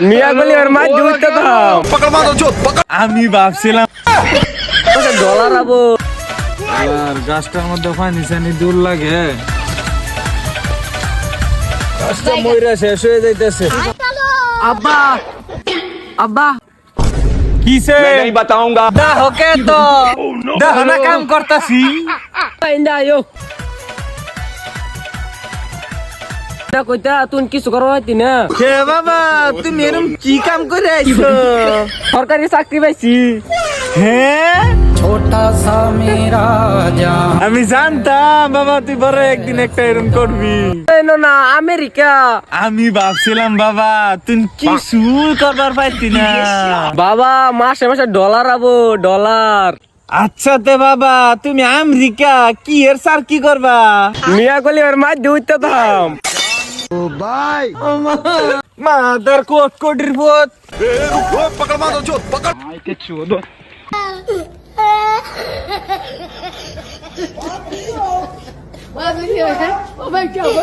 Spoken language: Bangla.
মিয়া গলি আর মাছ ধরতে দাম আমি ভাবছিলাম ডলার আবো আর গাছটার মধ্যে পানি সানি দূর লাগে, গাছটা মইরা শেষ হয়ে যাইতেছে। আব্বা আব্বা কিসে बताऊंगा। দা হকে তো দাহনা কাম করতাছি। ইন্দা আয়ো না কইতা তুই কিছু করো হইতি না হে বাবা, তুমি এরকম কি কাম করে আইছো? সরকারি চাকরি পাইছি হ্যাঁ, আমি জানতাম বাবা তুই বড় একদিন একটা এরকম করবি। না আমেরিকা আমি ভাবছিলাম বাবা তুই কিছু করবার পাইতি না। বাবা মাসে মাসে ডলার আবো ডলার আচ্ছা তে বাবা তুমি আমেরিকা কি এর স্যার কি করবা? মিয়া গলি আর মাছ ধরতে দাম মাদার কোট কোটির ভূত। Oh my God.